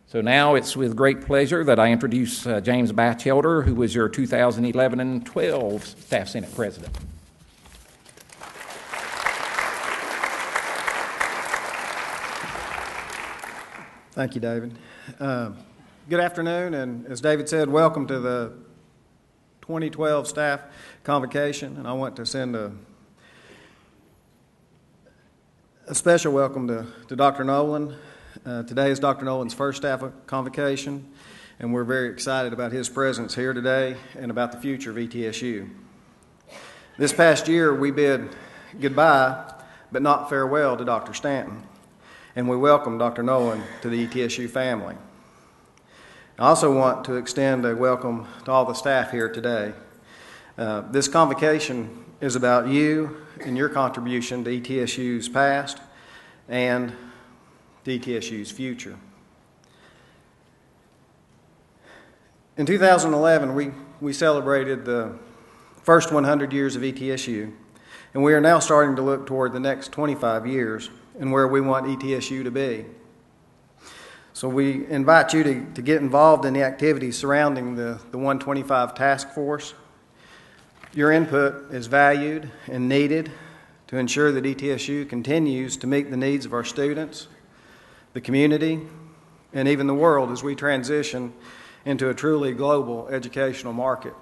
So now it's with great pleasure that I introduce James Batchelder, who was your 2011 and 12 Staff Senate President. Thank you, David. Good afternoon, and as David said, welcome to the 2012 Staff Convocation, and I want to send a special welcome to Dr. Nolan. Today is Dr. Nolan's first Staff Convocation, and we're very excited about his presence here today and about the future of ETSU. This past year, we bid goodbye, but not farewell, to Dr. Stanton, and we welcome Dr. Nolan to the ETSU family. I also want to extend a welcome to all the staff here today. This convocation is about you and your contribution to ETSU's past and to ETSU's future. In 2011, we celebrated the first 100 years of ETSU, and we are now starting to look toward the next 25 years and where we want ETSU to be. So we invite you to get involved in the activities surrounding the 125 Task Force. Your input is valued and needed to ensure that ETSU continues to meet the needs of our students, the community, and even the world as we transition into a truly global educational market.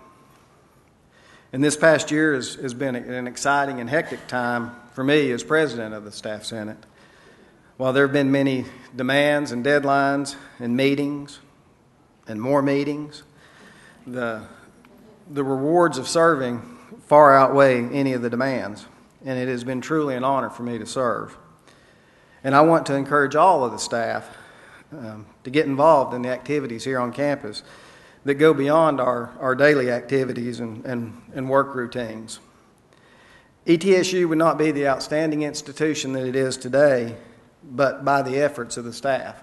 And this past year has been an exciting and hectic time for me as president of the Staff Senate. While there have been many demands and deadlines and meetings and more meetings, the rewards of serving far outweigh any of the demands, and it has been truly an honor for me to serve. And I want to encourage all of the staff to get involved in the activities here on campus that go beyond our daily activities and work routines. ETSU would not be the outstanding institution that it is today but by the efforts of the staff.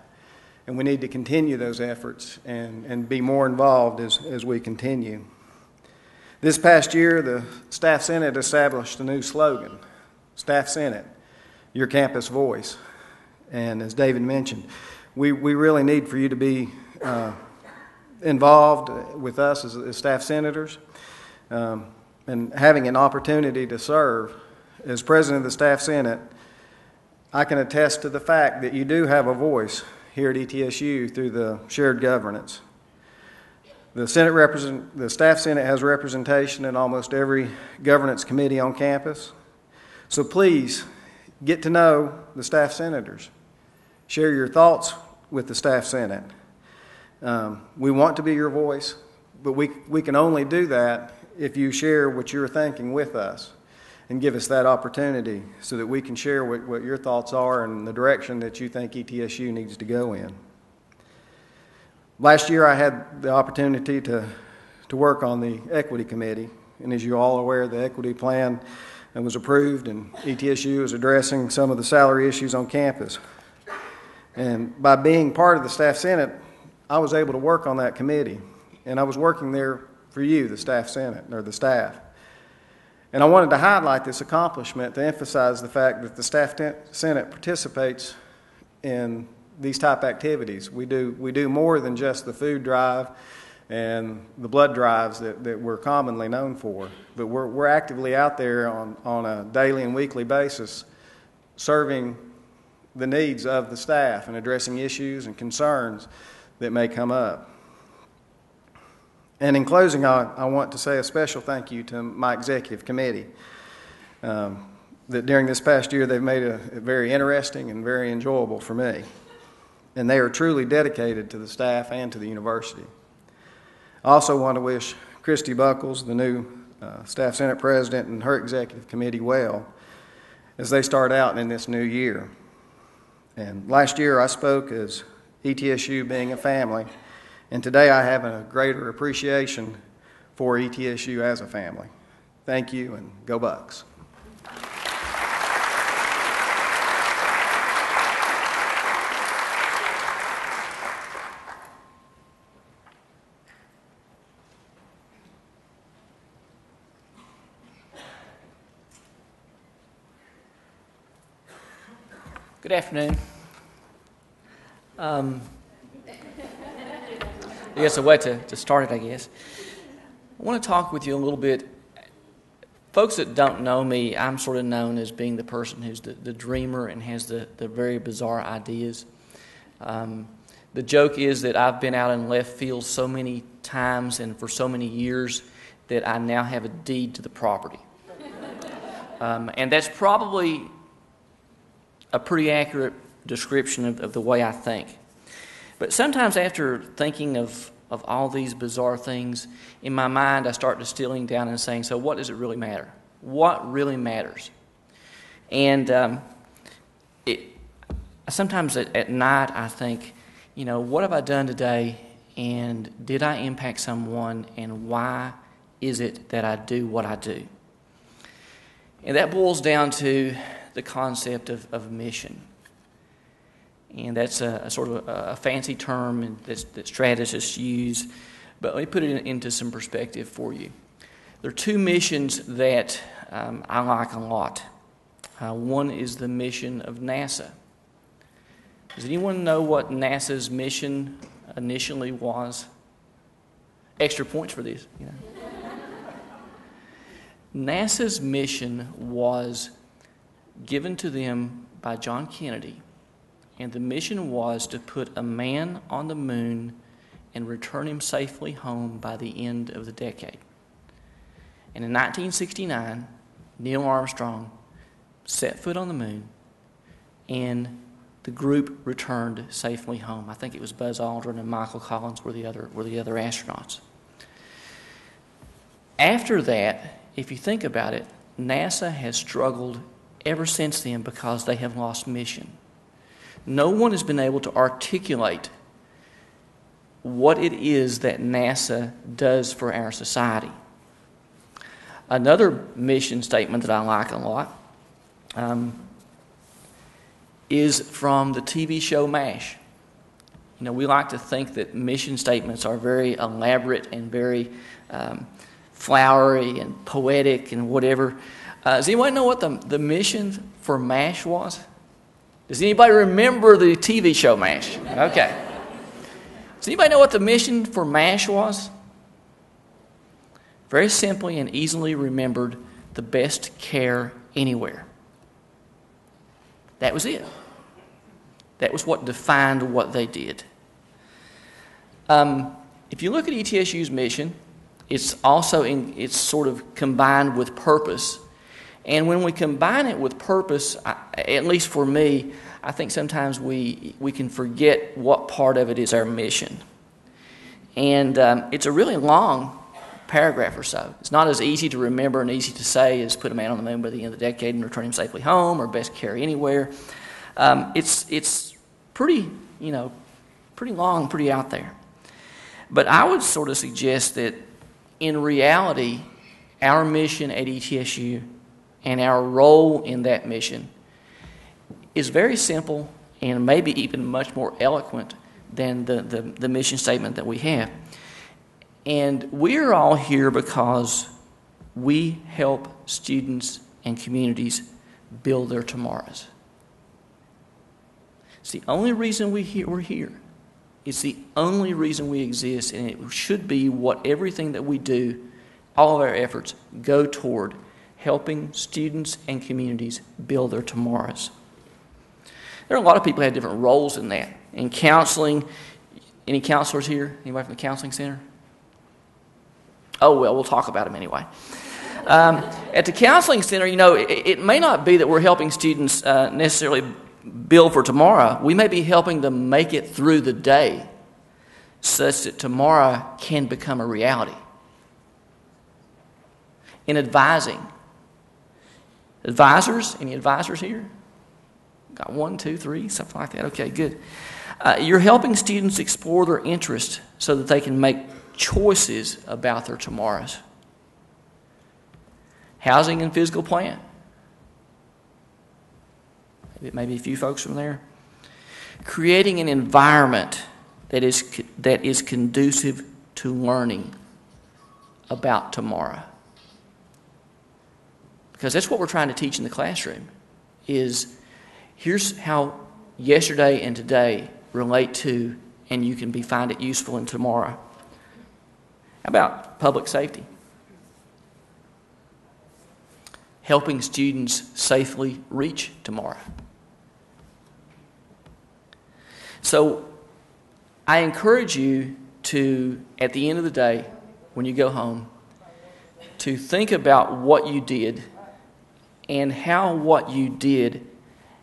And we need to continue those efforts and be more involved as we continue. This past year, the Staff Senate established a new slogan, Staff Senate, your campus voice. And as David mentioned, we really need for you to be involved with us as staff senators and having an opportunity to serve. As president of the Staff Senate, I can attest to the fact that you do have a voice here at ETSU through the shared governance. The Staff Senate has representation in almost every governance committee on campus. So please get to know the staff senators. Share your thoughts with the Staff Senate. We want to be your voice, but we can only do that if you share what you're thinking with us and give us that opportunity so that we can share what your thoughts are and the direction that you think ETSU needs to go in. Last year I had the opportunity to work on the Equity Committee, and as you're all aware, the Equity Plan was approved and ETSU is addressing some of the salary issues on campus. And by being part of the Staff Senate, I was able to work on that committee, and I was working there for you, the Staff Senate, or the staff. And I wanted to highlight this accomplishment to emphasize the fact that the Staff Senate participates in these type activities. We do more than just the food drive and the blood drives that we're commonly known for, but we're actively out there on a daily and weekly basis serving the needs of the staff and addressing issues and concerns that may come up. And in closing, I want to say a special thank you to my executive committee. That during this past year they've made it very interesting and very enjoyable for me. And they are truly dedicated to the staff and to the university. I also want to wish Christy Buckles, the new Staff Senate President, and her executive committee well as they start out in this new year. And last year I spoke as ETSU being a family, and today I have a greater appreciation for ETSU as a family. Thank you, and go Bucks. Good afternoon. It's a way to start it, I guess. I want to talk with you a little bit. Folks that don't know me, I'm sort of known as being the person who's the dreamer and has the very bizarre ideas. The joke is that I've been out in left field so many times and for so many years that I now have a deed to the property. And that's probably a pretty accurate description of the way I think. But sometimes after thinking of all these bizarre things, in my mind I start distilling down and saying, so what does it really matter? What really matters? And sometimes at night I think, what have I done today, and did I impact someone, and why is it that I do what I do? And that boils down to the concept of mission. And that's a sort of a fancy term that strategists use, but let me put it into some perspective for you. There are two missions that I like a lot. One is the mission of NASA. Does anyone know what NASA's mission initially was? Extra points for this. NASA's mission was given to them by John Kennedy, and the mission was to put a man on the moon and return him safely home by the end of the decade. And in 1969, Neil Armstrong set foot on the moon, and the group returned safely home. I think it was Buzz Aldrin and Michael Collins were the other astronauts. After that, if you think about it, NASA has struggled ever since then because they have lost mission. No one has been able to articulate what it is that NASA does for our society. Another mission statement that I like a lot is from the TV show MASH. We like to think that mission statements are very elaborate and very flowery and poetic and whatever. Does anybody know what the mission for MASH was? Does anybody remember the TV show MASH? Okay. Does anybody know what the mission for MASH was? Very simply and easily remembered, the best care anywhere. That was it. That was what defined what they did. If you look at ETSU's mission, it's sort of combined with purpose. And when we combine it with purpose, at least for me, I think sometimes we can forget what part of it is our mission. And it's a really long paragraph or so. It's not as easy to remember and easy to say as put a man on the moon by the end of the decade and return him safely home, or best care anywhere. It's pretty long, pretty out there. But I would sort of suggest that in reality, our mission at ETSU and our role in that mission is very simple and maybe even much more eloquent than the mission statement that we have. And we're all here because we help students and communities build their tomorrows. It's the only reason we're here. It's the only reason we exist, and it should be what everything that we do, all of our efforts, go toward helping students and communities build their tomorrows. There are a lot of people who have different roles in that. In counseling, any counselors here? Anybody from the counseling center? Oh, well, we'll talk about them anyway. At the counseling center, it may not be that we're helping students necessarily build for tomorrow. We may be helping them make it through the day such that tomorrow can become a reality. In advising, advisors, any advisors here? Got 1, 2, 3, something like that. Okay, good. You're helping students explore their interests so that they can make choices about their tomorrows. Housing and physical plant. Maybe a few folks from there. Creating an environment that is conducive to learning about tomorrow. Because that's what we're trying to teach in the classroom, is here's how yesterday and today relate to, and you can find it useful in tomorrow. How about public safety? Helping students safely reach tomorrow. So I encourage you to, at the end of the day, when you go home, to think about what you did and how what you did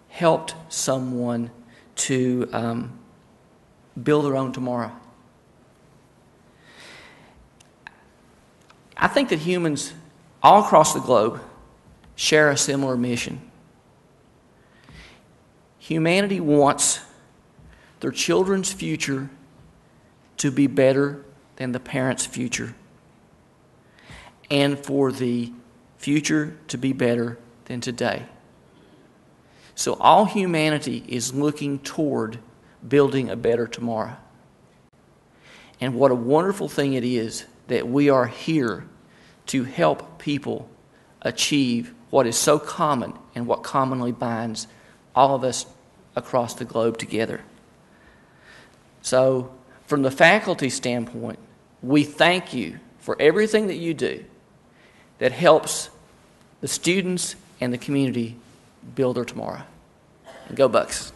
helped someone to build their own tomorrow. I think that humans all across the globe share a similar mission. Humanity wants their children's future to be better than the parents' future, and for the future to be better than today. So all humanity is looking toward building a better tomorrow. And what a wonderful thing it is that we are here to help people achieve what is so common and what commonly binds all of us across the globe together. So, from the faculty standpoint, we thank you for everything that you do that helps the students and the community build their tomorrow. And go Bucks.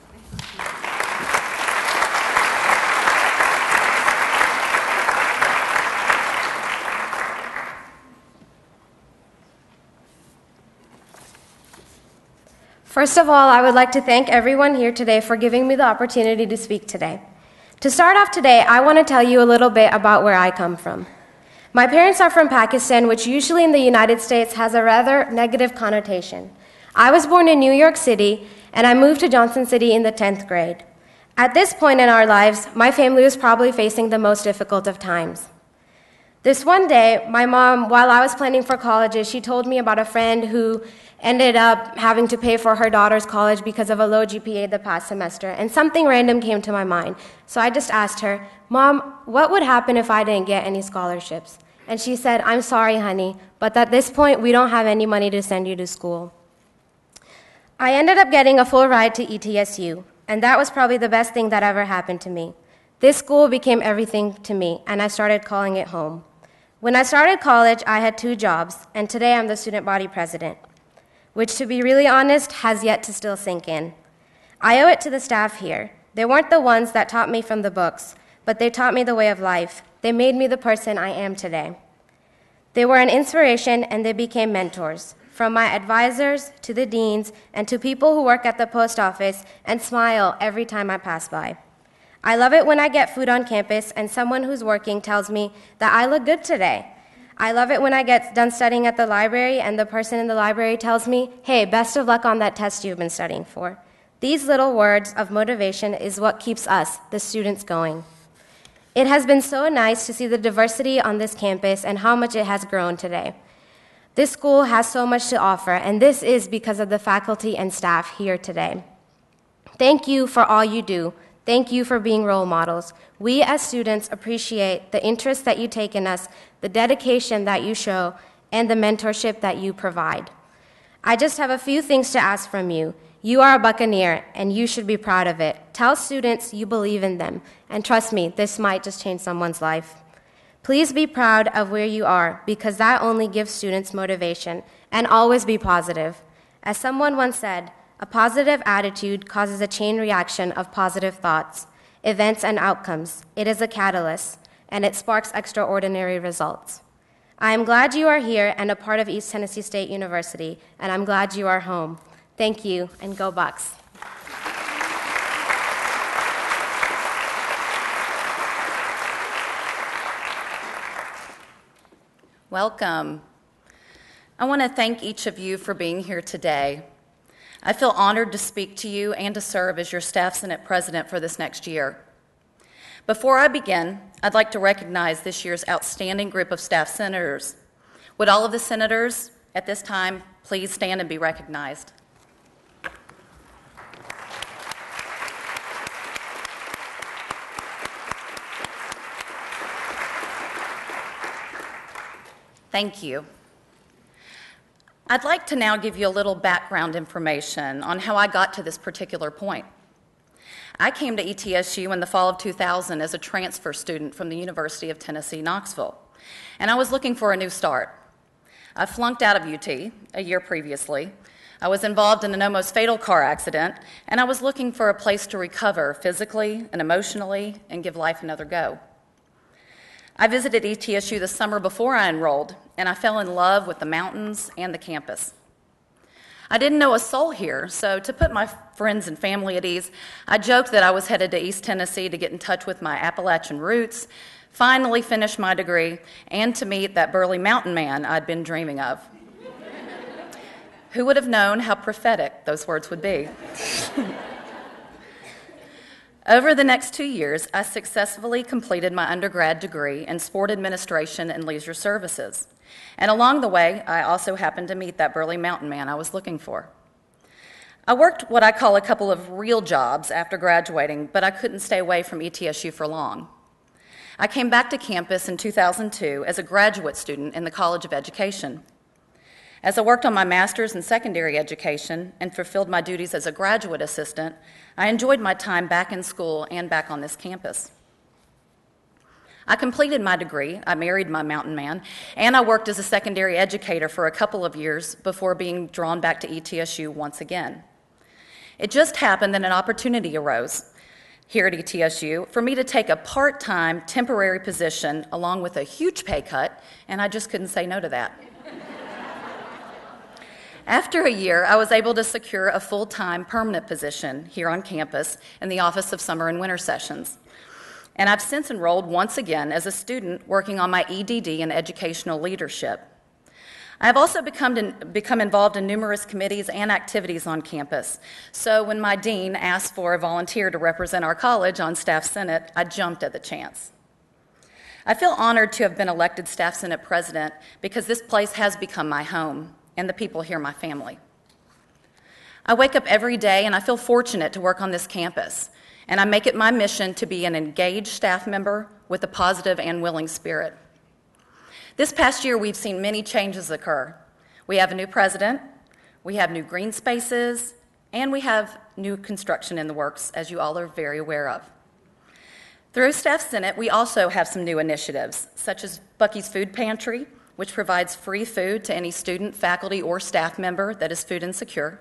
First of all, I would like to thank everyone here today for giving me the opportunity to speak today. To start off today, I want to tell you a little bit about where I come from. My parents are from Pakistan, which usually in the United States has a rather negative connotation. I was born in New York City, and I moved to Johnson City in the 10th grade. At this point in our lives, my family was probably facing the most difficult of times. This one day, my mom, while I was planning for colleges, she told me about a friend who ended up having to pay for her daughter's college because of a low GPA the past semester, and something random came to my mind. So I just asked her, "Mom, what would happen if I didn't get any scholarships?" And she said, "I'm sorry, honey, but at this point, we don't have any money to send you to school." I ended up getting a full ride to ETSU, and that was probably the best thing that ever happened to me. This school became everything to me, and I started calling it home. When I started college, I had 2 jobs, and today I'm the student body president, which, to be really honest, has yet to still sink in. I owe it to the staff here. They weren't the ones that taught me from the books, but they taught me the way of life. They made me the person I am today. They were an inspiration, and they became mentors, from my advisors to the deans and to people who work at the post office and smile every time I pass by. I love it when I get food on campus and someone who's working tells me that I look good today. I love it when I get done studying at the library and the person in the library tells me, "Hey, best of luck on that test you've been studying for." These little words of motivation is what keeps us, the students, going. It has been so nice to see the diversity on this campus and how much it has grown today. This school has so much to offer, and this is because of the faculty and staff here today. Thank you for all you do. Thank you for being role models. We as students appreciate the interest that you take in us, the dedication that you show, and the mentorship that you provide. I just have a few things to ask from you. You are a Buccaneer, and you should be proud of it. Tell students you believe in them, and trust me, this might just change someone's life. Please be proud of where you are, because that only gives students motivation, and always be positive. As someone once said, a positive attitude causes a chain reaction of positive thoughts, events, and outcomes. It is a catalyst, and it sparks extraordinary results. I am glad you are here and a part of East Tennessee State University, and I'm glad you are home. Thank you, and go Bucks. Welcome. I want to thank each of you for being here today. I feel honored to speak to you and to serve as your Staff Senate President for this next year. Before I begin, I'd like to recognize this year's outstanding group of staff senators. Would all of the senators at this time please stand and be recognized? Thank you. I'd like to now give you a little background information on how I got to this particular point. I came to ETSU in the fall of 2000 as a transfer student from the University of Tennessee, Knoxville, and I was looking for a new start. I flunked out of UT a year previously. I was involved in an almost fatal car accident, and I was looking for a place to recover physically and emotionally and give life another go. I visited ETSU the summer before I enrolled, and I fell in love with the mountains and the campus. I didn't know a soul here, so to put my friends and family at ease, I joked that I was headed to East Tennessee to get in touch with my Appalachian roots, finally finish my degree, and to meet that burly mountain man I'd been dreaming of. Who would have known how prophetic those words would be? Over the next 2 years, I successfully completed my undergrad degree in sport administration and leisure services. And along the way, I also happened to meet that burly mountain man I was looking for. I worked what I call a couple of real jobs after graduating, but I couldn't stay away from ETSU for long. I came back to campus in 2002 as a graduate student in the College of Education. As I worked on my master's in secondary education and fulfilled my duties as a graduate assistant, I enjoyed my time back in school and back on this campus. I completed my degree, I married my mountain man, and I worked as a secondary educator for a couple of years before being drawn back to ETSU once again. It just happened that an opportunity arose here at ETSU for me to take a part-time temporary position along with a huge pay cut, and I just couldn't say no to that. After a year, I was able to secure a full-time permanent position here on campus in the Office of Summer and Winter Sessions. And I've since enrolled once again as a student working on my EDD in educational leadership. I have also become involved in numerous committees and activities on campus. So when my dean asked for a volunteer to represent our college on Staff Senate, I jumped at the chance. I feel honored to have been elected Staff Senate President because this place has become my home, and the people here my family. I wake up every day and I feel fortunate to work on this campus, and I make it my mission to be an engaged staff member with a positive and willing spirit. This past year, we've seen many changes occur. We have a new president, we have new green spaces, and we have new construction in the works, as you all are very aware of. Through Staff Senate, we also have some new initiatives, such as Bucky's Food Pantry, which provides free food to any student, faculty, or staff member that is food insecure.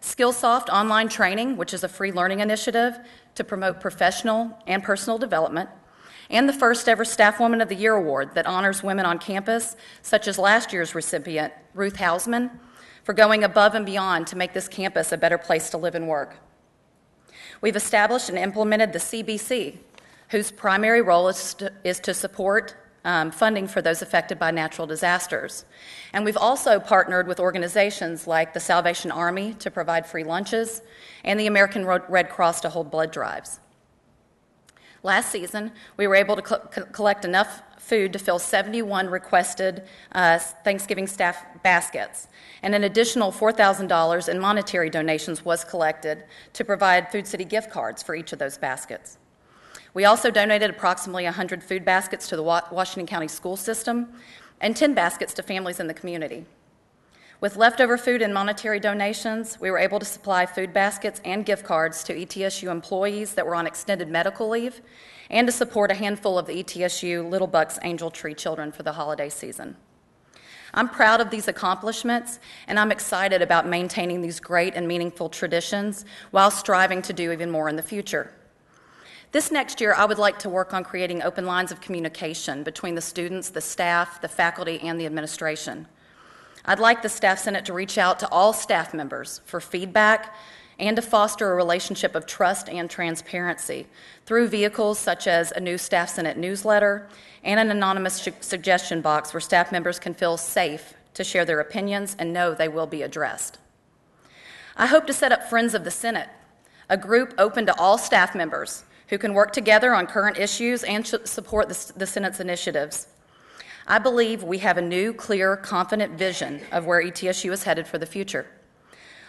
Skillsoft online training, which is a free learning initiative to promote professional and personal development. And the first ever Staff Woman of the Year award that honors women on campus, such as last year's recipient, Ruth Hausman, for going above and beyond to make this campus a better place to live and work. We've established and implemented the CBC, whose primary role is to support funding for those affected by natural disasters. And we've also partnered with organizations like the Salvation Army to provide free lunches and the American Red Cross to hold blood drives. Last season, we were able to collect enough food to fill 71 requested Thanksgiving staff baskets, and an additional $4,000 in monetary donations was collected to provide Food City gift cards for each of those baskets. We also donated approximately 100 food baskets to the Washington County school system and 10 baskets to families in the community. With leftover food and monetary donations, we were able to supply food baskets and gift cards to ETSU employees that were on extended medical leave and to support a handful of the ETSU Little Bucks Angel Tree children for the holiday season. I'm proud of these accomplishments, and I'm excited about maintaining these great and meaningful traditions while striving to do even more in the future. This next year, I would like to work on creating open lines of communication between the students, the staff, the faculty, and the administration. I'd like the Staff Senate to reach out to all staff members for feedback and to foster a relationship of trust and transparency through vehicles such as a new Staff Senate newsletter and an anonymous suggestion box where staff members can feel safe to share their opinions and know they will be addressed. I hope to set up Friends of the Senate, a group open to all staff members who can work together on current issues and support the Senate's initiatives. I believe we have a new, clear, confident vision of where ETSU is headed for the future.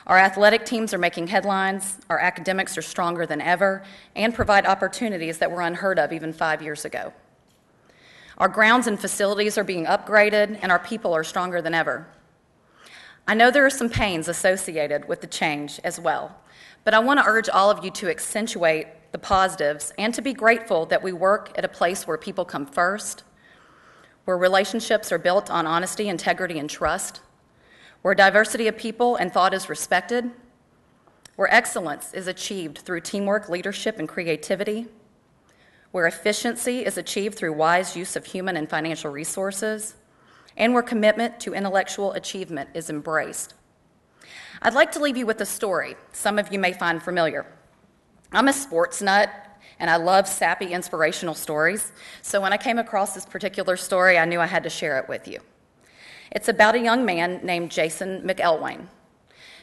Our athletic teams are making headlines, our academics are stronger than ever, and provide opportunities that were unheard of even 5 years ago. Our grounds and facilities are being upgraded, and our people are stronger than ever. I know there are some pains associated with the change as well, but I want to urge all of you to accentuate the positives and to be grateful that we work at a place where people come first, where relationships are built on honesty, integrity, and trust, where diversity of people and thought is respected, where excellence is achieved through teamwork, leadership, and creativity, where efficiency is achieved through wise use of human and financial resources, and where commitment to intellectual achievement is embraced. I'd like to leave you with a story some of you may find familiar. I'm a sports nut, and I love sappy, inspirational stories, so when I came across this particular story, I knew I had to share it with you. It's about a young man named Jason McElwain.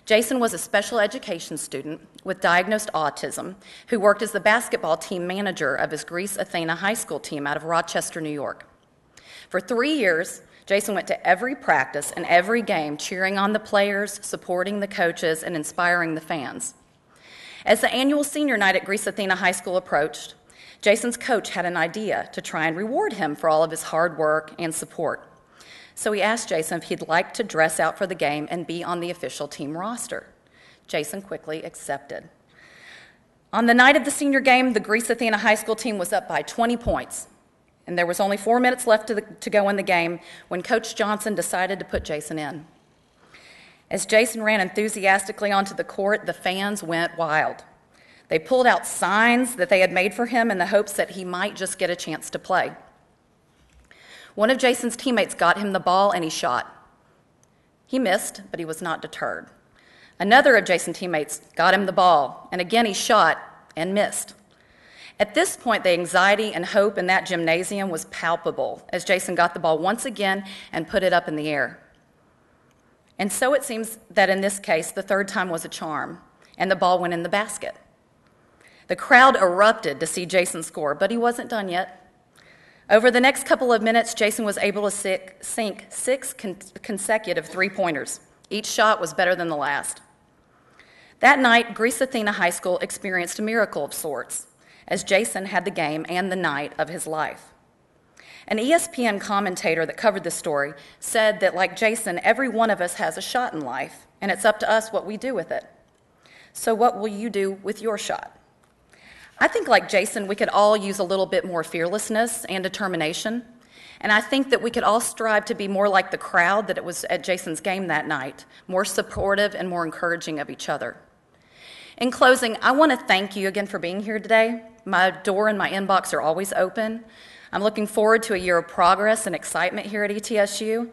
Jason was a special education student with diagnosed autism who worked as the basketball team manager of his Greece Athena high school team out of Rochester, New York. For 3 years, Jason went to every practice and every game, cheering on the players, supporting the coaches, and inspiring the fans. As the annual senior night at Greece Athena High School approached, Jason's coach had an idea to try and reward him for all of his hard work and support. So he asked Jason if he'd like to dress out for the game and be on the official team roster. Jason quickly accepted. On the night of the senior game, the Greece Athena High School team was up by 20 points, and there was only 4 minutes left to go in the game when Coach Johnson decided to put Jason in. As Jason ran enthusiastically onto the court, the fans went wild. They pulled out signs that they had made for him in the hopes that he might just get a chance to play. One of Jason's teammates got him the ball and he shot. He missed, but he was not deterred. Another of Jason's teammates got him the ball, and again he shot and missed. At this point, the anxiety and hope in that gymnasium was palpable as Jason got the ball once again and put it up in the air. And so it seems that in this case, the third time was a charm, and the ball went in the basket. The crowd erupted to see Jason score, but he wasn't done yet. Over the next couple of minutes, Jason was able to sink 6 consecutive three-pointers. Each shot was better than the last. That night, Greece Athena High School experienced a miracle of sorts, as Jason had the game and the night of his life. An ESPN commentator that covered this story said that, like Jason, every one of us has a shot in life, and it's up to us what we do with it. So what will you do with your shot? I think, like Jason, we could all use a little bit more fearlessness and determination, and I think that we could all strive to be more like the crowd that it was at Jason's game that night, more supportive and more encouraging of each other. In closing, I want to thank you again for being here today. My door and my inbox are always open. I'm looking forward to a year of progress and excitement here at ETSU,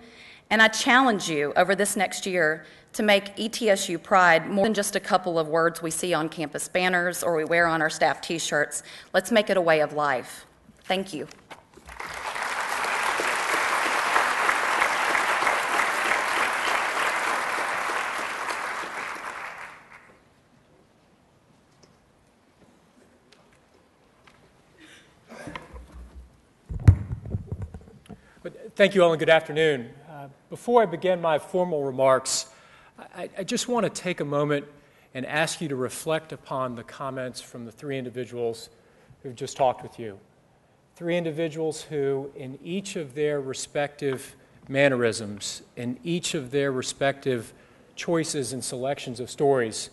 and I challenge you over this next year to make ETSU Pride more than just a couple of words we see on campus banners or we wear on our staff t-shirts. Let's make it a way of life. Thank you. Thank you all and good afternoon. Before I begin my formal remarks, I just want to take a moment and ask you to reflect upon the comments from the 3 individuals who've just talked with you. 3 individuals who, in each of their respective mannerisms, in each of their respective choices and selections of stories,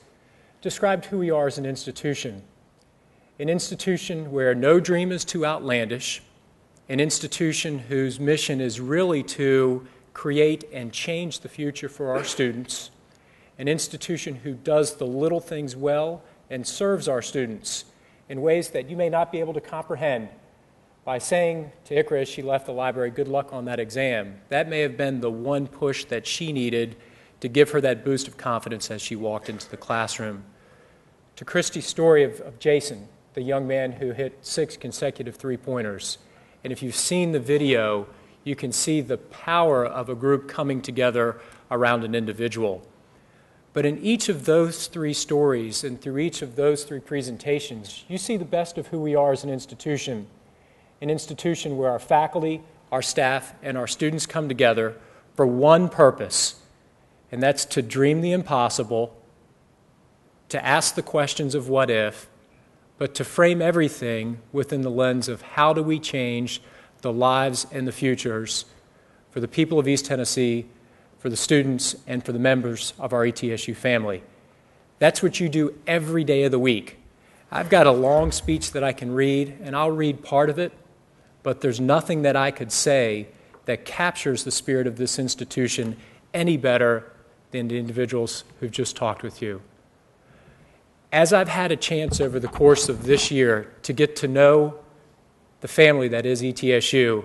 described who we are as an institution where no dream is too outlandish, an institution whose mission is really to create and change the future for our students, an institution who does the little things well and serves our students in ways that you may not be able to comprehend. By saying to Ikra as she left the library, good luck on that exam, that may have been the one push that she needed to give her that boost of confidence as she walked into the classroom. To Christy's story of Jason, the young man who hit 6 consecutive three-pointers. And if you've seen the video, you can see the power of a group coming together around an individual. But in each of those 3 stories and through each of those 3 presentations, you see the best of who we are as an institution where our faculty, our staff, and our students come together for one purpose, and that's to dream the impossible, to ask the questions of what if, but to frame everything within the lens of how do we change the lives and the futures for the people of East Tennessee, for the students, and for the members of our ETSU family. That's what you do every day of the week. I've got a long speech that I can read, and I'll read part of it, but there's nothing that I could say that captures the spirit of this institution any better than the individuals who've just talked with you. As I've had a chance over the course of this year to get to know the family that is ETSU,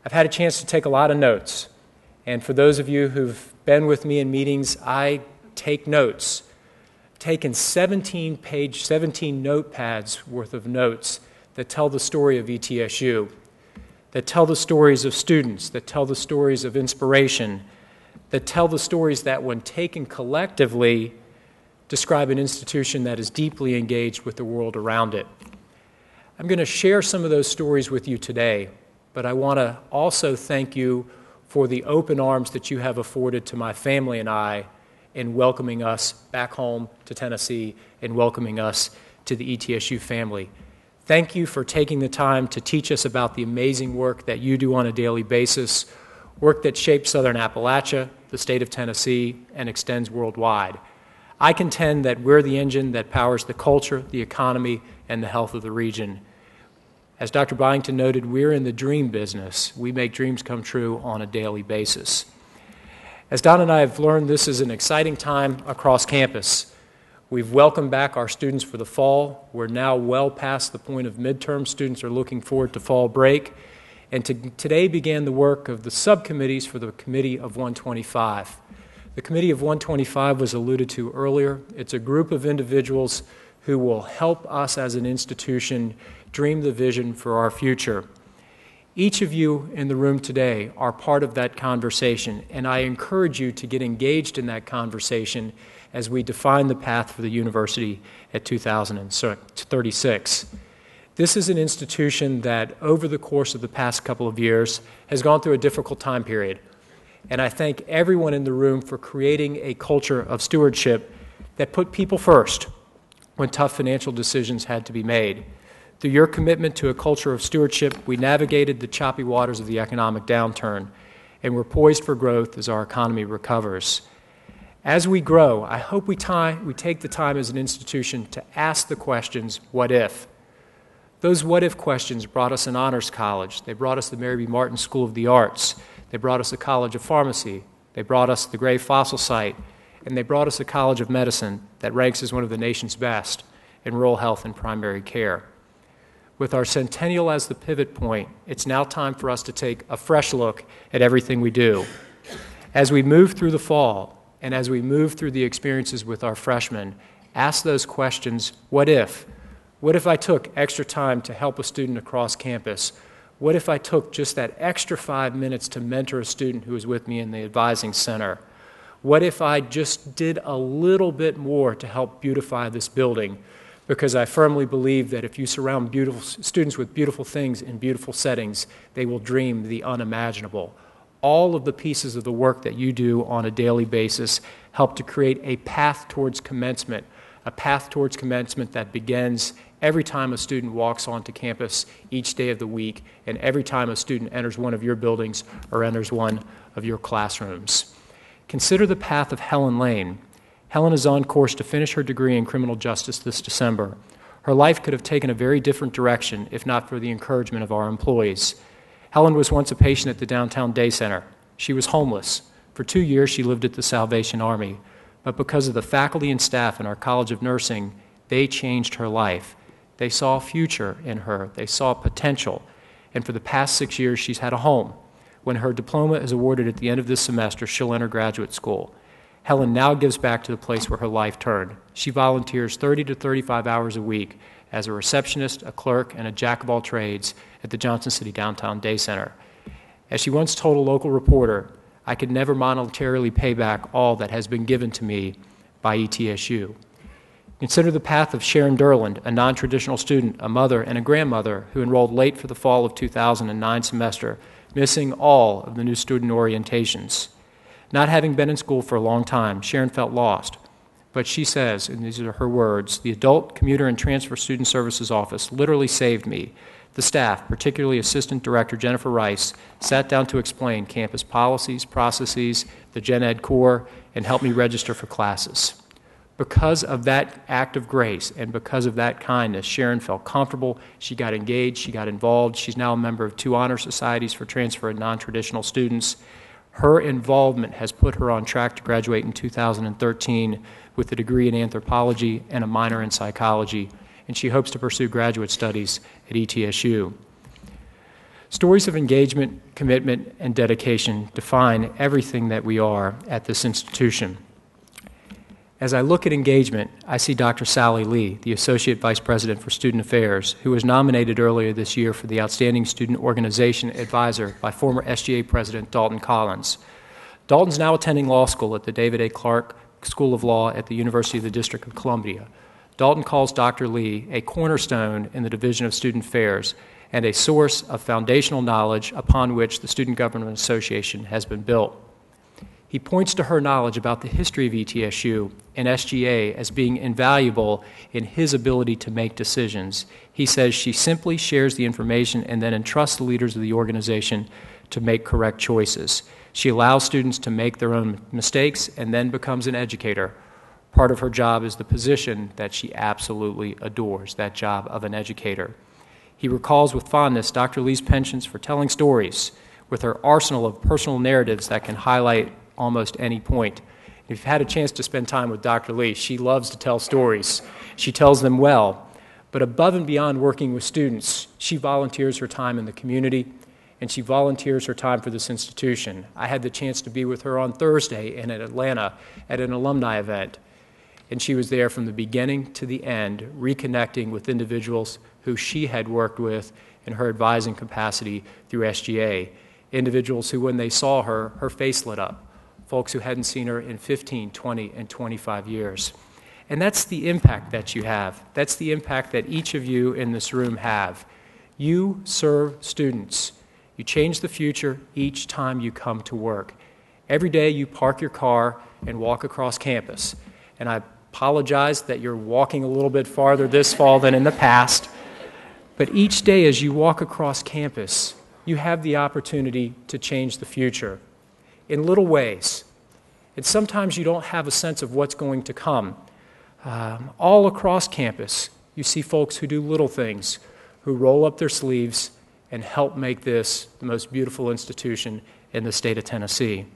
I've had a chance to take a lot of notes. And for those of you who've been with me in meetings, I take notes. I've taken 17 notepads worth of notes that tell the story of ETSU, that tell the stories of students, that tell the stories of inspiration, that tell the stories that, when taken collectively, describe an institution that is deeply engaged with the world around it. I'm going to share some of those stories with you today, but I want to also thank you for the open arms that you have afforded to my family and I in welcoming us back home to Tennessee and welcoming us to the ETSU family. Thank you for taking the time to teach us about the amazing work that you do on a daily basis, work that shapes Southern Appalachia, the state of Tennessee, and extends worldwide. I contend that we're the engine that powers the culture, the economy, and the health of the region. As Dr. Byington noted, we're in the dream business. We make dreams come true on a daily basis. As Don and I have learned, this is an exciting time across campus. We've welcomed back our students for the fall. We're now well past the point of midterm. Students are looking forward to fall break. And today began the work of the subcommittees for the Committee of 125. The Committee of 125 was alluded to earlier. It's a group of individuals who will help us as an institution dream the vision for our future. Each of you in the room today are part of that conversation, and I encourage you to get engaged in that conversation as we define the path for the university at 2036. This is an institution that, over the course of the past couple of years, has gone through a difficult time period. And I thank everyone in the room for creating a culture of stewardship that put people first when tough financial decisions had to be made. Through your commitment to a culture of stewardship, we navigated the choppy waters of the economic downturn, and we're poised for growth as our economy recovers. As we grow, I hope we take the time as an institution to ask the questions, what if? Those what if questions brought us an honors college. They brought us the Mary B. Martin School of the Arts. They brought us a College of Pharmacy. They brought us the Gray Fossil Site. And they brought us a College of Medicine that ranks as one of the nation's best in rural health and primary care. With our centennial as the pivot point, it's now time for us to take a fresh look at everything we do. As we move through the fall, and as we move through the experiences with our freshmen, ask those questions, what if? What if I took extra time to help a student across campus? What if I took just that extra 5 minutes to mentor a student who was with me in the advising center? What if I just did a little bit more to help beautify this building? Because I firmly believe that if you surround beautiful students with beautiful things in beautiful settings, they will dream the unimaginable. All of the pieces of the work that you do on a daily basis help to create a path towards commencement that begins every time a student walks onto campus each day of the week, and every time a student enters one of your buildings or enters one of your classrooms. Consider the path of Helen Lane. Helen is on course to finish her degree in criminal justice this December. Her life could have taken a very different direction if not for the encouragement of our employees. Helen was once a patient at the downtown day center. She was homeless. For 2 years, she lived at the Salvation Army. But because of the faculty and staff in our College of Nursing, they changed her life. They saw a future in her. They saw potential. And for the past 6 years, she's had a home. When her diploma is awarded at the end of this semester, she'll enter graduate school. Helen now gives back to the place where her life turned. She volunteers 30 to 35 hours a week as a receptionist, a clerk, and a jack of all trades at the Johnson City Downtown Day Center. As she once told a local reporter, I could never monetarily pay back all that has been given to me by ETSU. Consider the path of Sharon Derland, a non-traditional student, a mother, and a grandmother who enrolled late for the fall of 2009 semester, missing all of the new student orientations. Not having been in school for a long time, Sharon felt lost. But she says, and these are her words, the Adult Commuter and Transfer Student Services Office literally saved me. The staff, particularly Assistant Director Jennifer Rice, sat down to explain campus policies, processes, the Gen Ed core, and helped me register for classes. Because of that act of grace and because of that kindness, Sharon felt comfortable. She got engaged. She got involved. She's now a member of 2 honor societies for transfer and non-traditional students. Her involvement has put her on track to graduate in 2013 with a degree in anthropology and a minor in psychology, and she hopes to pursue graduate studies at ETSU. Stories of engagement, commitment, and dedication define everything that we are at this institution. As I look at engagement, I see Dr. Sally Lee, the Associate Vice President for Student Affairs, who was nominated earlier this year for the Outstanding Student Organization Advisor by former SGA President Dalton Collins. Dalton's now attending law school at the David A. Clark School of Law at the University of the District of Columbia. Dalton calls Dr. Lee a cornerstone in the Division of Student Affairs and a source of foundational knowledge upon which the Student Government Association has been built. He points to her knowledge about the history of ETSU and SGA as being invaluable in his ability to make decisions. He says she simply shares the information and then entrusts the leaders of the organization to make correct choices. She allows students to make their own mistakes and then becomes an educator. Part of her job is the position that she absolutely adores, that job of an educator. He recalls with fondness Dr. Lee's penchant for telling stories with her arsenal of personal narratives that can highlight almost any point. If you've had a chance to spend time with Dr. Lee, she loves to tell stories. She tells them well, but above and beyond working with students, she volunteers her time in the community, and she volunteers her time for this institution. I had the chance to be with her on Thursday in Atlanta at an alumni event, and she was there from the beginning to the end, reconnecting with individuals who she had worked with in her advising capacity through SGA, individuals who, when they saw her, her face lit up. Folks who hadn't seen her in 15, 20, and 25 years. And that's the impact that you have. That's the impact that each of you in this room have. You serve students. You change the future each time you come to work. Every day you park your car and walk across campus. And I apologize that you're walking a little bit farther this fall than in the past. But each day as you walk across campus, you have the opportunity to change the future in little ways. And sometimes you don't have a sense of what's going to come. All across campus, you see folks who do little things, who roll up their sleeves and help make this the most beautiful institution in the state of Tennessee.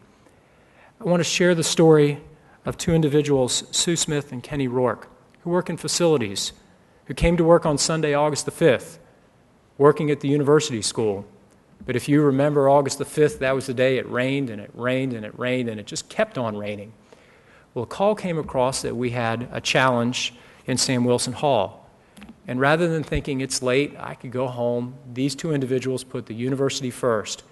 I want to share the story of 2 individuals, Sue Smith and Kenny Rourke, who work in facilities, who came to work on Sunday, August the 5th, working at the university school. But if you remember August the 5th, that was the day it rained and it rained and it rained and it just kept on raining. Well, a call came across that we had a challenge in Sam Wilson Hall. And rather than thinking it's late, I could go home, these 2 individuals put the university first,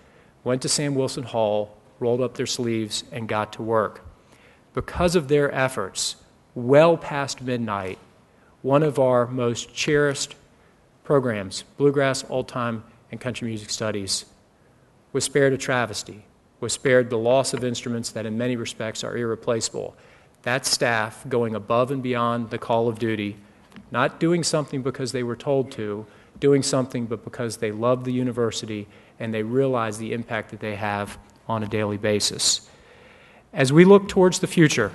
went to Sam Wilson Hall, rolled up their sleeves, and got to work. Because of their efforts, well past midnight, one of our most cherished programs, Bluegrass, Old Time, and Country Music Studies, was spared a travesty, was spared the loss of instruments that in many respects are irreplaceable. That staff going above and beyond the call of duty, not doing something because they were told to, doing something but because they love the university and they realize the impact that they have on a daily basis. As we look towards the future,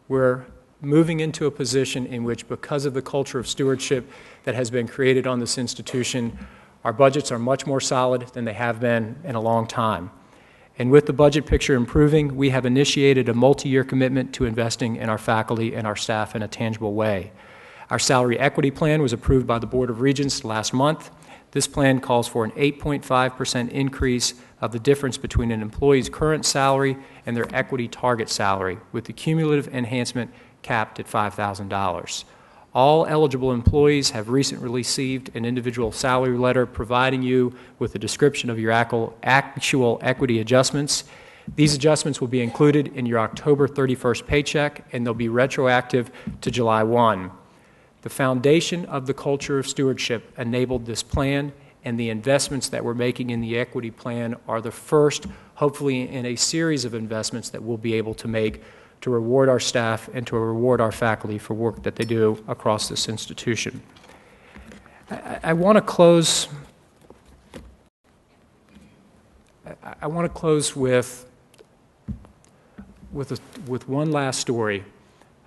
we're moving into a position in which, because of the culture of stewardship that has been created on this institution, our budgets are much more solid than they have been in a long time. And with the budget picture improving, we have initiated a multi-year commitment to investing in our faculty and our staff in a tangible way. Our salary equity plan was approved by the Board of Regents last month. This plan calls for an 8.5% increase of the difference between an employee's current salary and their equity target salary, with the cumulative enhancement capped at $5,000. All eligible employees have recently received an individual salary letter providing you with a description of your actual equity adjustments. These adjustments will be included in your October 31st paycheck, and they'll be retroactive to July 1. The foundation of the culture of stewardship enabled this plan, and the investments that we're making in the equity plan are the first, hopefully, in a series of investments that we'll be able to make to reward our staff and to reward our faculty for work that they do across this institution. I want to close with one last story,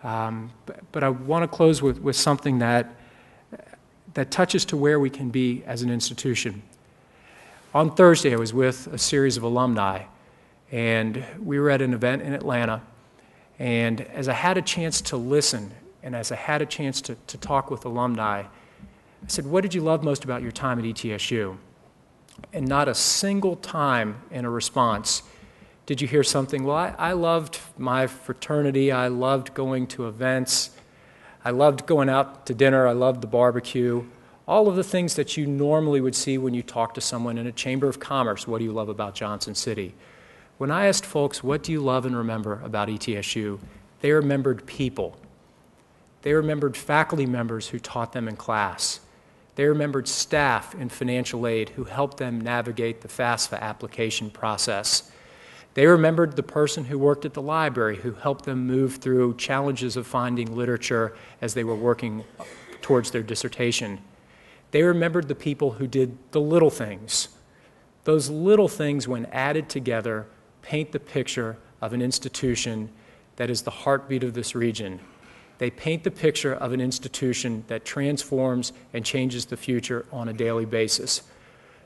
but I want to close with something that touches to where we can be as an institution. On Thursday, I was with a series of alumni, and we were at an event in Atlanta, and as I had a chance to listen, and as I had a chance to talk with alumni, I said, what did you love most about your time at ETSU? And not a single time in a response did you hear something, well, I loved my fraternity, I loved going to events, I loved going out to dinner, I loved the barbecue, all of the things that you normally would see when you talk to someone in a chamber of commerce. What do you love about Johnson City? When I asked folks, what do you love and remember about ETSU, they remembered people. They remembered faculty members who taught them in class. They remembered staff in financial aid who helped them navigate the FAFSA application process. They remembered the person who worked at the library who helped them move through challenges of finding literature as they were working towards their dissertation. They remembered the people who did the little things. Those little things, when added together, paint the picture of an institution that is the heartbeat of this region. They paint the picture of an institution that transforms and changes the future on a daily basis.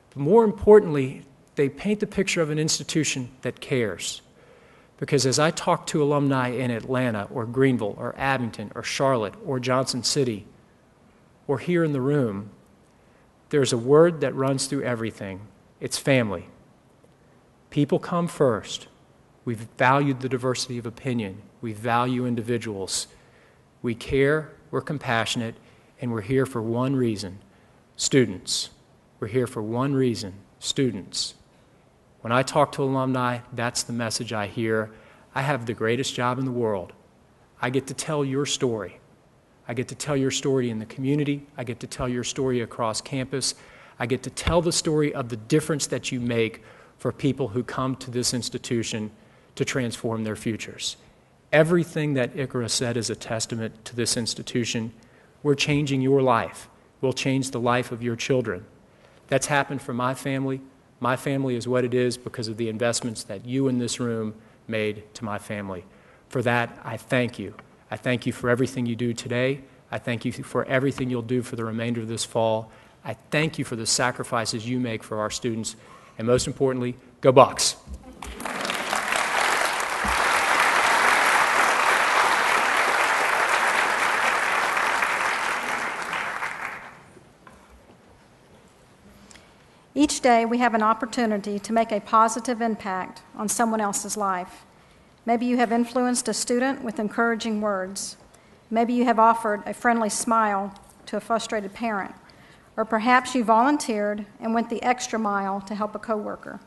But more importantly, they paint the picture of an institution that cares. Because as I talk to alumni in Atlanta or Greenville or Abington or Charlotte or Johnson City or here in the room, there's a word that runs through everything. It's family. People come first. We've valued the diversity of opinion. We value individuals. We care, we're compassionate, and we're here for one reason, students. We're here for one reason, students. When I talk to alumni, that's the message I hear. I have the greatest job in the world. I get to tell your story. I get to tell your story in the community. I get to tell your story across campus. I get to tell the story of the difference that you make for people who come to this institution to transform their futures. Everything that Ikra said is a testament to this institution. We're changing your life. We'll change the life of your children. That's happened for my family. My family is what it is because of the investments that you in this room made to my family. For that, I thank you. I thank you for everything you do today. I thank you for everything you'll do for the remainder of this fall. I thank you for the sacrifices you make for our students. And most importantly, go Bucks. Each day, we have an opportunity to make a positive impact on someone else's life. Maybe you have influenced a student with encouraging words. Maybe you have offered a friendly smile to a frustrated parent. Or perhaps you volunteered and went the extra mile to help a coworker.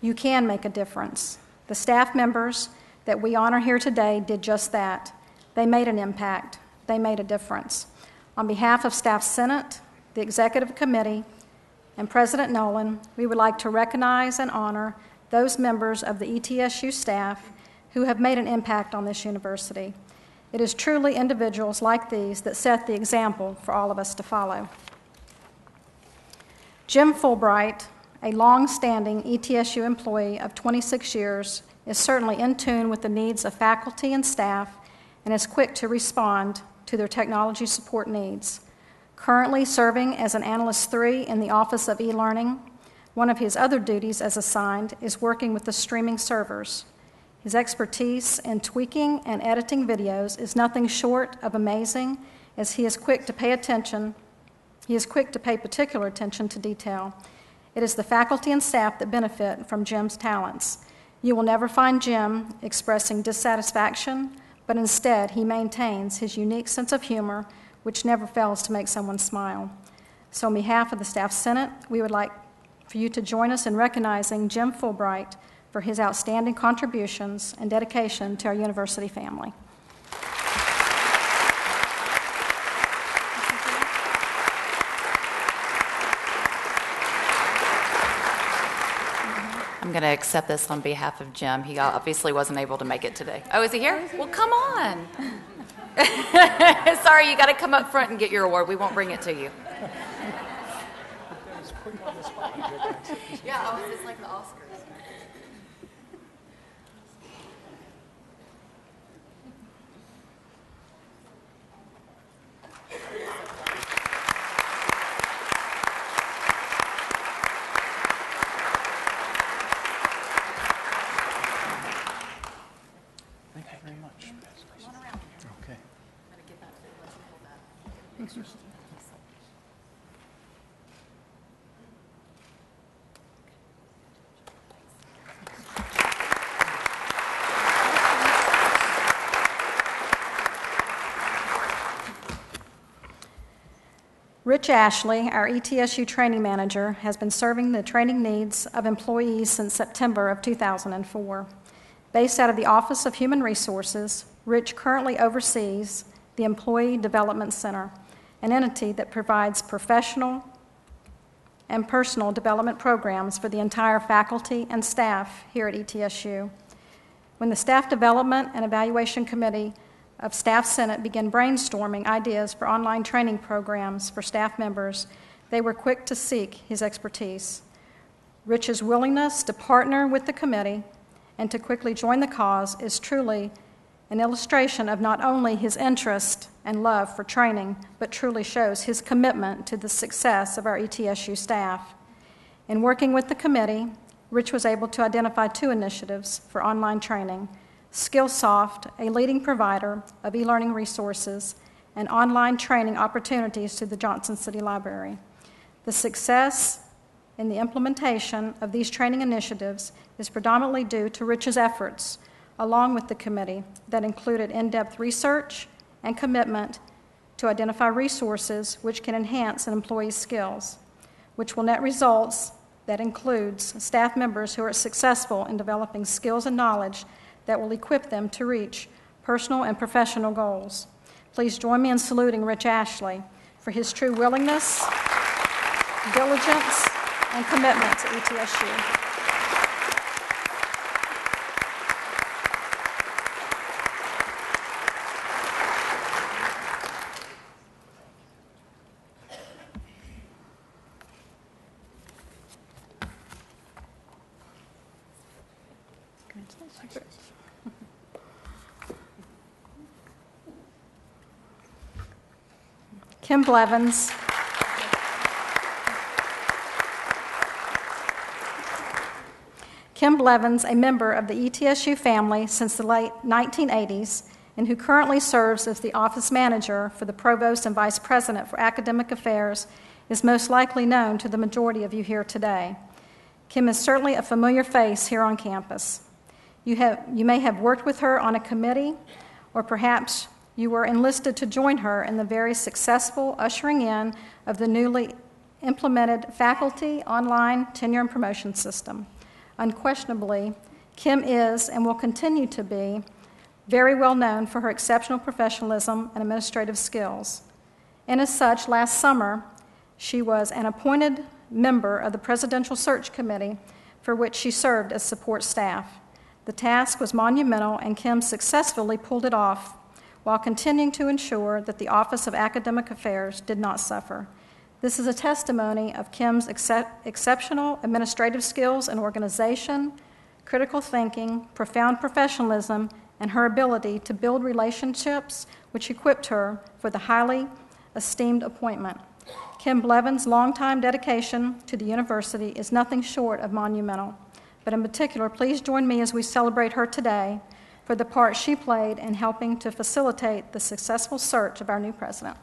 You can make a difference. The staff members that we honor here today did just that. They made an impact. They made a difference. On behalf of Staff Senate, the Executive Committee, and President Nolan, we would like to recognize and honor those members of the ETSU staff who have made an impact on this university. It is truly individuals like these that set the example for all of us to follow. Jim Fulbright, a long-standing ETSU employee of 26 years, is certainly in tune with the needs of faculty and staff and is quick to respond to their technology support needs. Currently serving as an Analyst 3 in the Office of E-Learning, one of his other duties as assigned is working with the streaming servers. His expertise in tweaking and editing videos is nothing short of amazing, as he is quick to pay particular attention to detail. It is the faculty and staff that benefit from Jim's talents. You will never find Jim expressing dissatisfaction, but instead he maintains his unique sense of humor, which never fails to make someone smile. So on behalf of the Staff Senate, we would like for you to join us in recognizing Jim Fulbright for his outstanding contributions and dedication to our university family. I'm going to accept this on behalf of Jim. He obviously wasn't able to make it today. Oh, is he here? Well, come on. Sorry, you got to come up front and get your award. We won't bring it to you. Yeah, it's like the Oscars. Rich Ashley, our ETSU training manager, has been serving the training needs of employees since September of 2004. Based out of the Office of Human Resources, Rich currently oversees the Employee Development Center, an entity that provides professional and personal development programs for the entire faculty and staff here at ETSU. When the Staff Development and Evaluation Committee of Staff Senate began brainstorming ideas for online training programs for staff members, they were quick to seek his expertise. Rich's willingness to partner with the committee and to quickly join the cause is truly an illustration of not only his interest and love for training, but truly shows his commitment to the success of our ETSU staff. In working with the committee, Rich was able to identify 2 initiatives for online training: Skillsoft, a leading provider of e-learning resources, and online training opportunities to the Johnson City Library. The success in the implementation of these training initiatives is predominantly due to Rich's efforts, along with the committee, that included in-depth research and commitment to identify resources which can enhance an employee's skills, which will net results that includes staff members who are successful in developing skills and knowledge that will equip them to reach personal and professional goals. Please join me in saluting Rich Ashley for his true willingness, diligence, and commitment to ETSU. Kim Blevins. Kim Blevins, a member of the ETSU family since the late 1980s, and who currently serves as the office manager for the Provost and Vice President for Academic Affairs, is most likely known to the majority of you here today. Kim is certainly a familiar face here on campus. You may have worked with her on a committee, or perhaps you were enlisted to join her in the very successful ushering in of the newly implemented faculty online tenure and promotion system. Unquestionably, Kim is and will continue to be very well known for her exceptional professionalism and administrative skills. And as such, last summer, she was an appointed member of the Presidential Search Committee, for which she served as support staff. The task was monumental, and Kim successfully pulled it off while continuing to ensure that the Office of Academic Affairs did not suffer. This is a testimony of Kim's exceptional administrative skills and organization, critical thinking, profound professionalism, and her ability to build relationships which equipped her for the highly esteemed appointment. Kim Blevins' longtime dedication to the university is nothing short of monumental. But in particular, please join me as we celebrate her today for the part she played in helping to facilitate the successful search of our new president.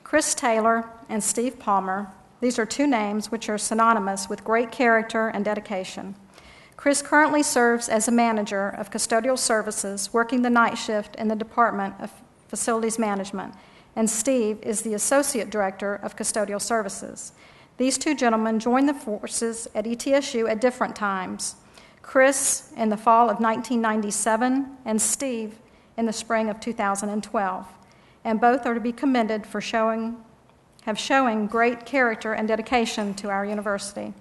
Chris Taylor and Steve Palmer, these are 2 names which are synonymous with great character and dedication. Chris currently serves as a manager of custodial services, working the night shift in the Department of Facilities Management, and Steve is the Associate Director of Custodial Services. These 2 gentlemen joined the forces at ETSU at different times. Chris in the fall of 1997 and Steve in the spring of 2012. And both are to be commended for showing great character and dedication to our university.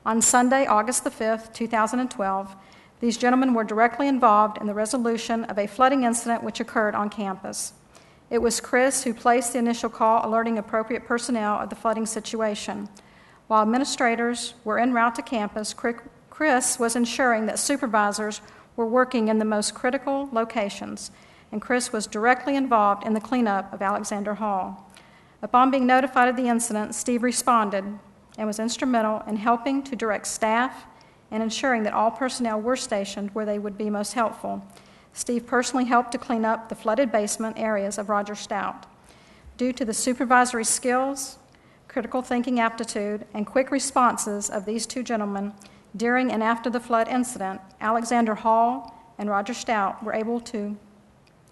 On Sunday, August the 5th, 2012, these gentlemen were directly involved in the resolution of a flooding incident which occurred on campus. It was Chris who placed the initial call alerting appropriate personnel of the flooding situation. While administrators were en route to campus, Chris was ensuring that supervisors were working in the most critical locations, and Chris was directly involved in the cleanup of Alexander Hall. Upon being notified of the incident, Steve responded and was instrumental in helping to direct staff and ensuring that all personnel were stationed where they would be most helpful. Steve personally helped to clean up the flooded basement areas of Roger Stout. Due to the supervisory skills, critical thinking aptitude, and quick responses of these two gentlemen during and after the flood incident, Alexander Hall and Roger Stout were able to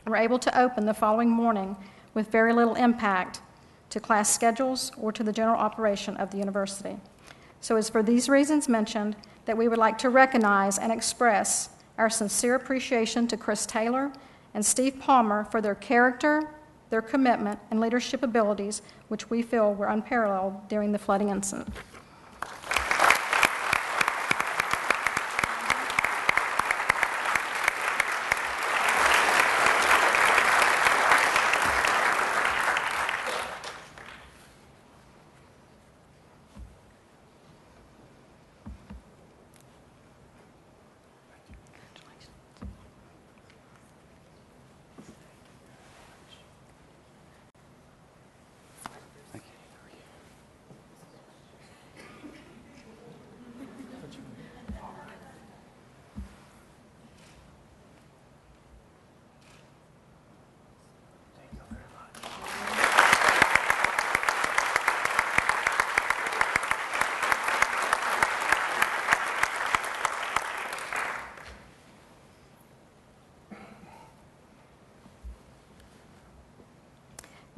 open the following morning with very little impact to class schedules or to the general operation of the university. So it's for these reasons mentioned that we would like to recognize and express our sincere appreciation to Chris Taylor and Steve Palmer for their character, their commitment, and leadership abilities, which we feel were unparalleled during the flooding incident.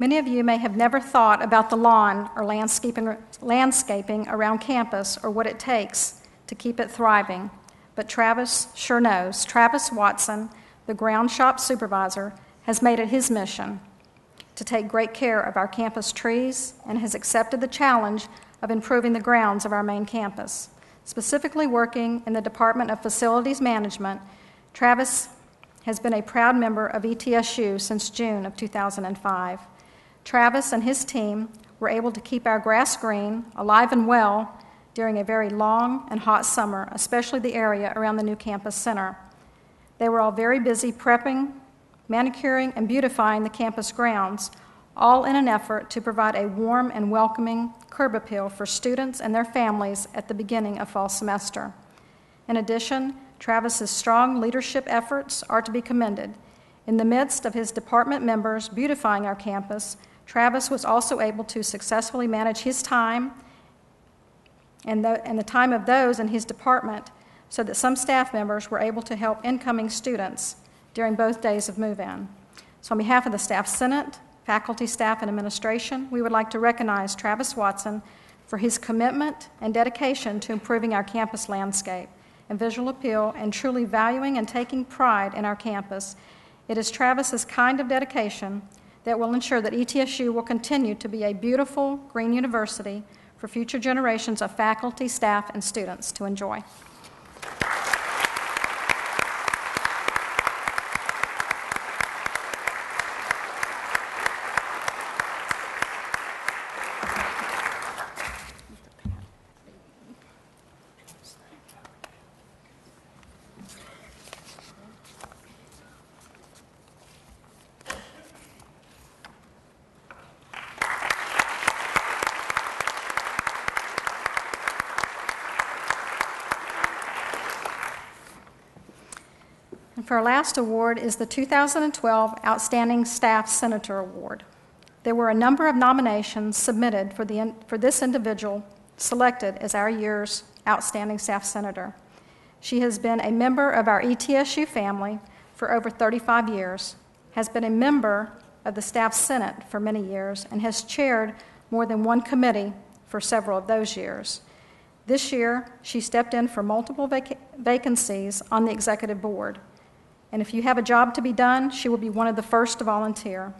Many of you may have never thought about the lawn or landscaping around campus or what it takes to keep it thriving, but Travis sure knows. Travis Watson, the ground shop supervisor, has made it his mission to take great care of our campus trees and has accepted the challenge of improving the grounds of our main campus. Specifically working in the Department of Facilities Management, Travis has been a proud member of ETSU since June of 2005. Travis and his team were able to keep our grass green, alive and well, during a very long and hot summer, especially the area around the new campus center. They were all very busy prepping, manicuring, and beautifying the campus grounds, all in an effort to provide a warm and welcoming curb appeal for students and their families at the beginning of fall semester. In addition, Travis's strong leadership efforts are to be commended. In the midst of his department members beautifying our campus, Travis was also able to successfully manage his time and the time of those in his department so that some staff members were able to help incoming students during both days of move-in. So on behalf of the Staff Senate, faculty, staff, and administration, we would like to recognize Travis Watson for his commitment and dedication to improving our campus landscape and visual appeal and truly valuing and taking pride in our campus. It is Travis's kind of dedication that will ensure that ETSU will continue to be a beautiful green university for future generations of faculty, staff, and students to enjoy. For our last award is the 2012 Outstanding Staff Senator Award. There were a number of nominations submitted for this individual selected as our year's Outstanding Staff Senator. She has been a member of our ETSU family for over 35 years, has been a member of the Staff Senate for many years, and has chaired more than one committee for several of those years. This year, she stepped in for multiple vacancies on the executive board. And if you have a job to be done, she will be one of the first to volunteer.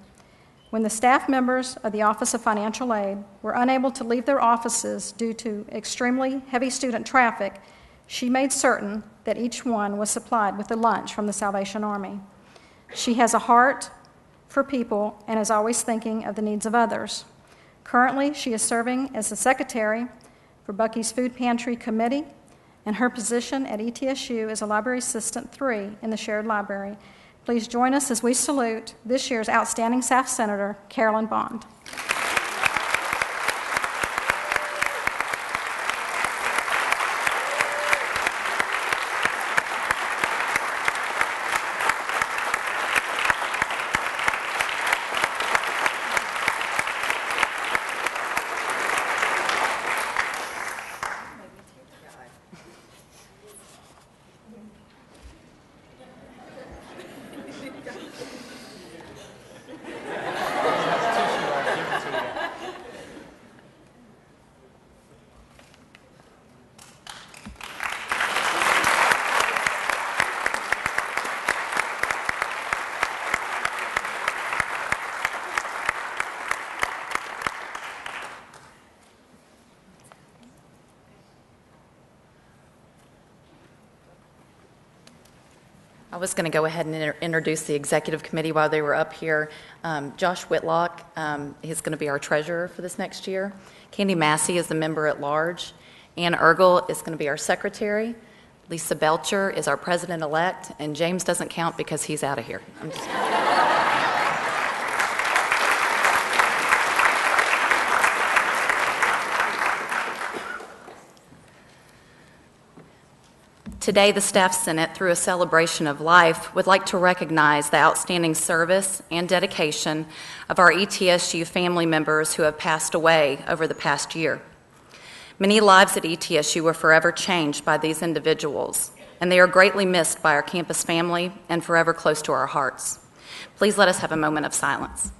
When the staff members of the Office of Financial Aid were unable to leave their offices due to extremely heavy student traffic, she made certain that each one was supplied with a lunch from the Salvation Army. She has a heart for people and is always thinking of the needs of others. Currently, she is serving as the secretary for Bucky's Food Pantry Committee, and her position at ETSU is a Library Assistant 3 in the Shared Library. Please join us as we salute this year's Outstanding Staff Senator, Carolyn Bond. was going to go ahead and introduce the executive committee while they were up here. Josh Whitlock is going to be our treasurer for this next year. Candy Massey is the member at large. Ann Ergel is going to be our secretary. Lisa Belcher is our president-elect. And James doesn't count because he's out of here. I'm just Today, the Staff Senate, through a celebration of life, would like to recognize the outstanding service and dedication of our ETSU family members who have passed away over the past year. Many lives at ETSU were forever changed by these individuals, and they are greatly missed by our campus family and forever close to our hearts. Please let us have a moment of silence.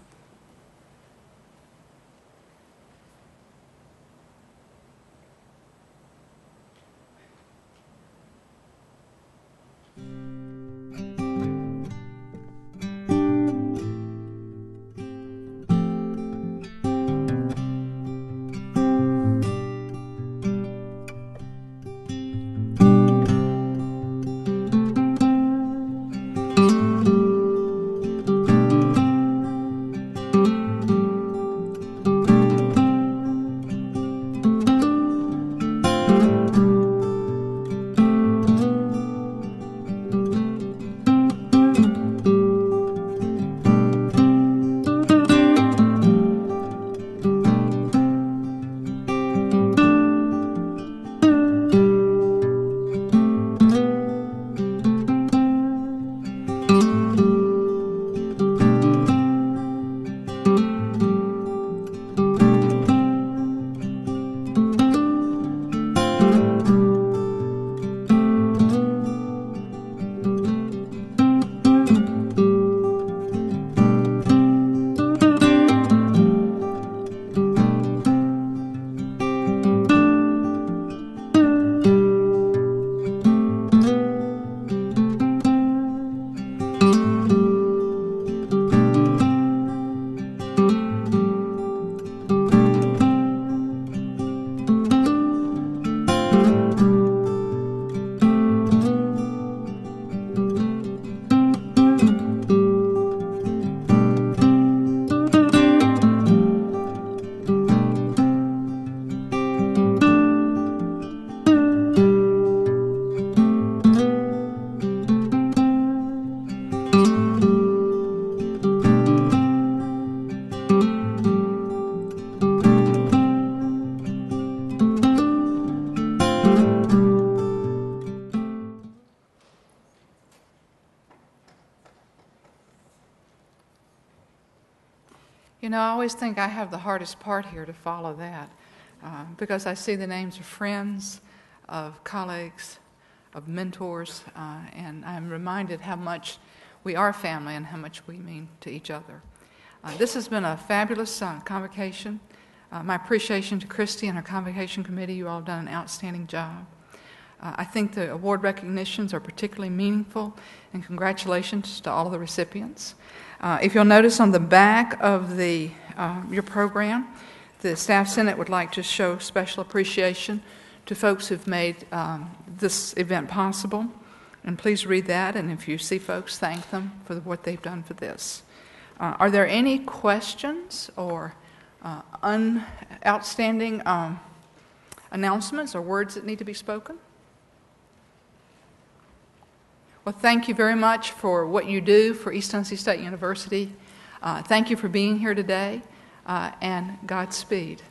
You know, I always think I have the hardest part here to follow that because I see the names of friends, of colleagues, of mentors, and I'm reminded how much we are family and how much we mean to each other. This has been a fabulous convocation. My appreciation to Christy and her convocation committee. You all have done an outstanding job. I think the award recognitions are particularly meaningful, and congratulations to all of the recipients. If you'll notice on the back of your program, the Staff Senate would like to show special appreciation to folks who've made this event possible. And please read that, and if you see folks, thank them for what they've done for this. Are there any questions or outstanding announcements or words that need to be spoken? Well, thank you very much for what you do for East Tennessee State University. Thank you for being here today, and Godspeed.